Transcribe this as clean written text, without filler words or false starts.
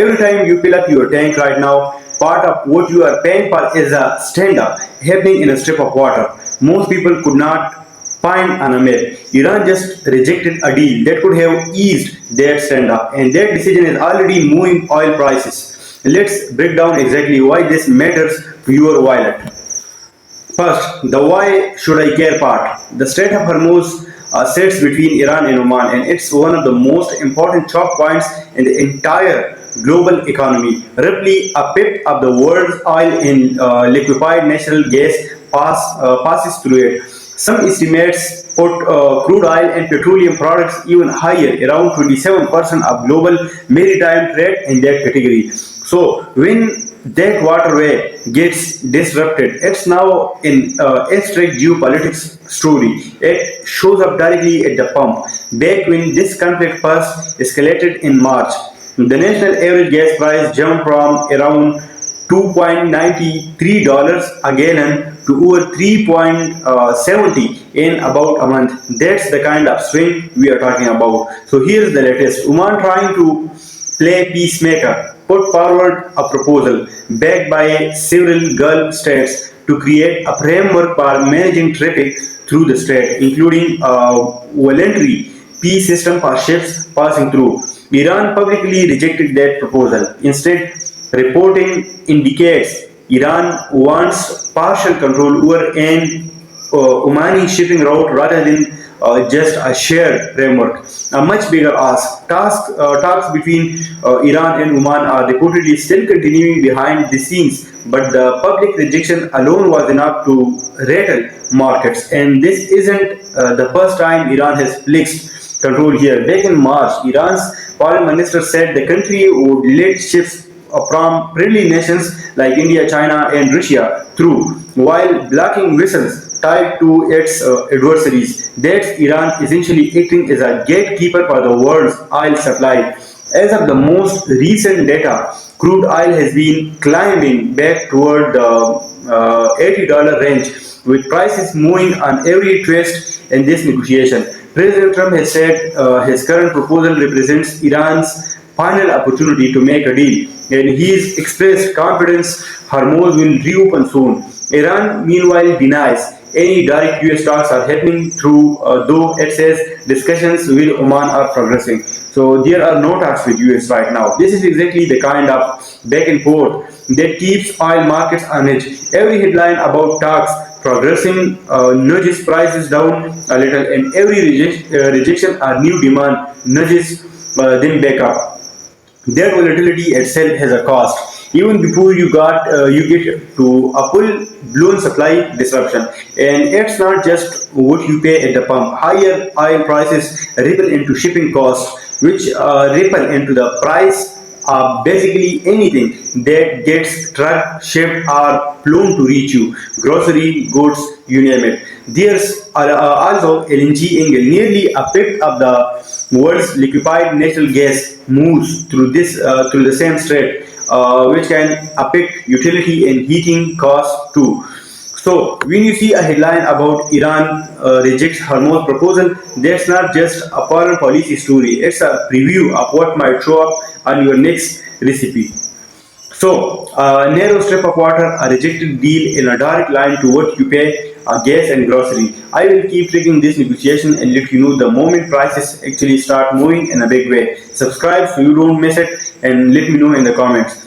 Every time you fill up your tank right now, part of what you are paying for is a stand-up happening in a strip of water. Most people could not find on a map. Iran just rejected a deal that could have eased that stand-up, and that decision is already moving oil prices. Let's break down exactly why this matters to your wallet. First, the why should I care part. The Strait of Hormuz sits between Iran and Oman, and it's one of the most important choke points in the entire global economy. Roughly a fifth of the world's oil and liquefied natural gas passes through it. Some estimates put crude oil and petroleum products even higher, around 27% of global maritime trade in that category. So when that waterway gets disrupted, it's now in abstract geopolitics story. It shows up directly at the pump. Back when this conflict first escalated in March, the national average gas price jumped from around $2.93 a gallon to over 3.70 in about a month. That's the kind of swing we are talking about. So here's the latest. Oman trying to play peacemaker put forward a proposal backed by several Gulf states to create a framework for managing traffic through the strait, including a voluntary peace system for ships passing through. Iran publicly rejected that proposal. Instead, reporting indicates Iran wants partial control over an Omani shipping route rather than just a shared framework. A much bigger ask. Talks between Iran and Oman are reportedly still continuing behind the scenes, but the public rejection alone was enough to rattle markets. And this isn't the first time Iran has flexed control here. Back in March, Iran's foreign minister said the country would let ships from friendly nations like India, China, and Russia through, while blocking vessels tied to its adversaries. That's Iran essentially acting as a gatekeeper for the world's oil supply. As of the most recent data, crude oil has been climbing back toward the $80 range, with prices moving on every twist in this negotiation. President Trump has said his current proposal represents Iran's final opportunity to make a deal, and he's expressed confidence Hormuz will reopen soon. Iran, meanwhile, denies any direct US talks are happening through, though it says discussions with Oman are progressing. So there are no talks with US right now. This is exactly the kind of back and forth that keeps oil markets on edge. Every headline about talks progressing nudges prices down a little, and every rejection or new demand nudges them back up. That volatility itself has a cost. Even before you get to a full blown supply disruption, and it's not just what you pay at the pump. Higher oil prices ripple into shipping costs, which ripple into the price of basically anything that gets trucked, shipped, or flown to reach you. Grocery, goods, you name it. There's also LNG angle. Nearly a fifth of the world's liquefied natural gas moves through the same strait, which can affect utility and heating costs too. So when you see a headline about Iran rejects Hormuz proposal, that's not just a foreign policy story. It's a preview of what might show up on your next recipe. So, a narrow strip of water, a rejected deal in a direct line to what you pay, gas and grocery. I will keep tracking this negotiation and let you know the moment prices actually start moving in a big way. Subscribe so you don't miss it, and let me know in the comments.